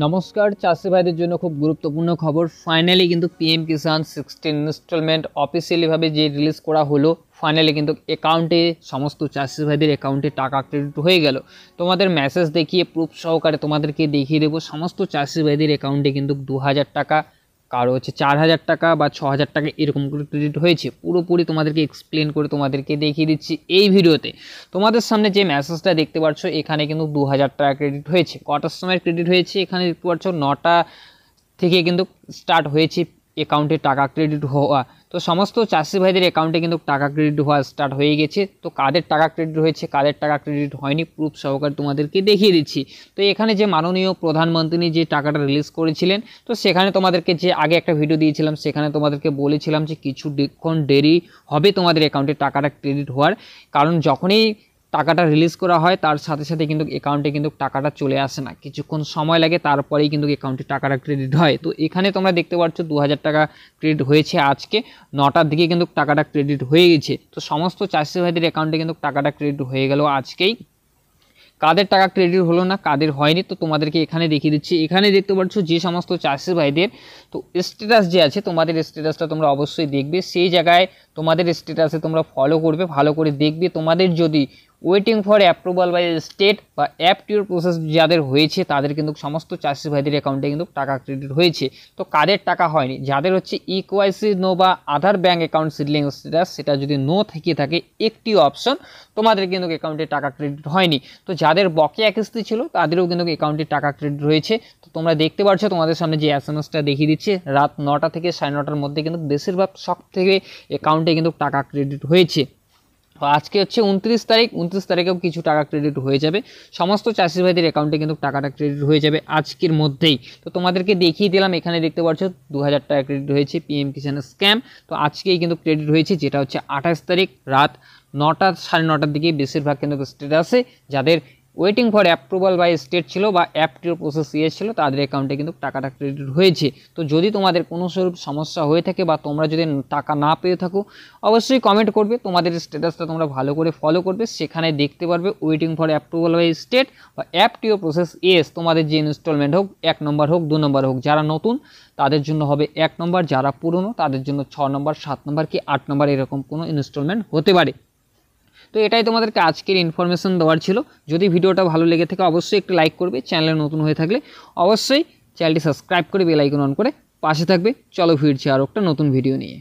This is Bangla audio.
নমস্কার চাষি ভাইদের জন্য খুব গুরুত্বপূর্ণ খবর। ফাইনালি কিন্তু পিএম কিষাণ 16 ইনস্টলমেন্ট অফিসিয়ালিভাবে যে রিলিজ করা হলো, ফাইনালি কিন্তু অ্যাকাউন্টে সমস্ত চাষি ভাইদের অ্যাকাউন্টে টাকা ক্রেডিট হয়ে গেল। তোমাদের মেসেজ দেখিয়ে প্রুফ সহকারে তোমাদেরকে দেখিয়ে দেবো সমস্ত চাষি ভাইদের অ্যাকাউন্টে কিন্তু 2000 টাকা, কারো হচ্ছে 4000 টাকা বা 6000 টাকা এরকম করে ক্রেডিট হয়েছে। পুরোপুরি তোমাদেরকে এক্সপ্লেন করে তোমাদেরকে দেখিয়ে দিচ্ছি এই ভিডিওতে। তোমাদের সামনে যে মেসেজটা দেখতে পাচ্ছ, এখানে কিন্তু 2000 টাকা ক্রেডিট হয়েছে। কটার সময় ক্রেডিট হয়েছে এখানে দেখতে পাচ্ছ, 9টা থেকে কিন্তু স্টার্ট হয়েছে অ্যাকাউন্টে টাকা ক্রেডিট হওয়া। তো সমস্ত চাষি ভাইদের অ্যাকাউন্টে কিন্তু টাকা ক্রেডিট হওয়া স্টার্ট হয়ে গেছে। তো কাদের টাকা ক্রেডিট হয়েছে, কাদের টাকা ক্রেডিট হয়নি, প্রুফ সহকারে তোমাদেরকে দেখিয়ে দিচ্ছি। তো এখানে যে মাননীয় প্রধানমন্ত্রী যে টাকাটা রিলিজ করেছিলেন, তো সেখানে তোমাদেরকে যে আগে একটা ভিডিও দিয়েছিলাম, সেখানে তোমাদেরকে বলেছিলাম যে কিছুক্ষণ দেরি হবে তোমাদের অ্যাকাউন্টে টাকাটা ক্রেডিট হওয়ার। কারণ যখনই টাকাটা রিলিজ করা হয় তার সাথে সাথে কিন্তু অ্যাকাউন্টে কিন্তু টাকাটা চলে আসে না, কিছুক্ষণ সময় লাগে, তারপরেই কিন্তু অ্যাকাউন্টে টাকাটা ক্রেডিট হয়। তো এখানে তোমরা দেখতে পাচ্ছ 2000 টাকা ক্রেডিট হয়েছে আজকে 9টার দিকে কিন্তু টাকাটা ক্রেডিট হয়ে গেছে। তো সমস্ত চাষি ভাইদের অ্যাকাউন্টে কিন্তু টাকাটা ক্রেডিট হয়ে গেল আজকেই। কাদের টাকা ক্রেডিট হলো না, কাদের হয়নি, তো তোমাদেরকে এখানে দেখিয়ে দিচ্ছি। এখানে দেখতে পাচ্ছ যে সমস্ত চাষি ভাইদের তো স্ট্যাটাস যে আছে, তোমাদের স্ট্যাটাসটা তোমরা অবশ্যই দেখবে। সেই জায়গায় তোমাদের স্ট্যাটাসে তোমরা ফলো করবে, ভালো করে দেখবে। তোমাদের যদি waiting for approval by state বা অ্যাপটিউর প্রসেস যাদের হয়েছে, তাদের কিন্তু সমস্ত চাষি ভাইদের অ্যাকাউন্টে কিন্তু টাকা ক্রেডিট হয়েছে। তো কাদের টাকা হয়নি, যাদের হচ্ছে ইকেওয়াইসি নো বা আধার ব্যাঙ্ক অ্যাকাউন্ট সিডলিং স্ট্যাটাস, সেটা যদি নো থেকে থাকে একটি অপশন, তোমাদের কিন্তু অ্যাকাউন্টে টাকা ক্রেডিট হয়নি। তো যাদের বকেয়া কিস্তি ছিল তাদেরও কিন্তু অ্যাকাউন্টে টাকা ক্রেডিট হয়েছে। তো তোমরা দেখতে পাচ্ছ তোমাদের সামনে যে এসএমএসটা দেখিয়ে দিচ্ছে, রাত 9টা থেকে 9:30টার মধ্যে কিন্তু বেশিরভাগ সব থেকে অ্যাকাউন্টে কিন্তু টাকা ক্রেডিট হয়েছে। আজকে হচ্ছে 29 তারিখ, 29 তারিখেও কিছু টাকা ক্রেডিট হয়ে যাবে। সমস্ত চাষি ভাইদের অ্যাকাউন্টে কিন্তু টাকাটা ক্রেডিট হয়ে যাবে আজকের মধ্যেই। তো তোমাদেরকে দেখিয়ে দিলাম, এখানে দেখতে পাচ্ছ 2000 টাকা ক্রেডিট হয়েছে পিএম কিষাণ স্ক্যাম। তো আজকেই কিন্তু ক্রেডিট হয়েছে, যেটা হচ্ছে 28 তারিখ রাত 9টা 9:30টার দিকে। বেশিরভাগ কিন্তু স্ট্যাটাসে যাদের waiting for approval by state ছিল বা অ্যাপটির প্রসেস ছিল, তাদের অ্যাকাউন্টে কিন্তু টাকাটা ক্রেডিট হয়েছে। তো যদি তোমাদের কোনো স্বরূপ সমস্যা হয়ে থাকে বা তোমরা যদি টাকা না পেয়ে থাকো, অবশ্যই কমেন্ট করবে। তোমাদের স্ট্যাটাসটা তোমরা ভালো করে ফলো করবে, সেখানে দেখতে পারবে waiting for approval by state বা অ্যাপটিও প্রসেস তোমাদের যে ইনস্টলমেন্ট হোক, 1 নম্বর হোক 2 নম্বর হোক, যারা নতুন তাদের জন্য হবে 1 নম্বর, যারা পুরনো তাদের জন্য 6 নম্বর 7 নম্বর কি 8 নম্বর এরকম কোনো ইনস্টলমেন্ট হতে পারে। তো এটাই তোমাদেরকে আজকের ইনফরমেশন দেওয়ার ছিল। যদি ভিডিওটা ভালো লেগে থাকে অবশ্যই একটু লাইক করবে, চ্যানেলে নতুন হয়ে থাকলে অবশ্যই চ্যানেলটি সাবস্ক্রাইব করে বেল আইকন অন করে পাশে থাকবে। চলো ফিরছি আরও একটা নতুন ভিডিও নিয়ে।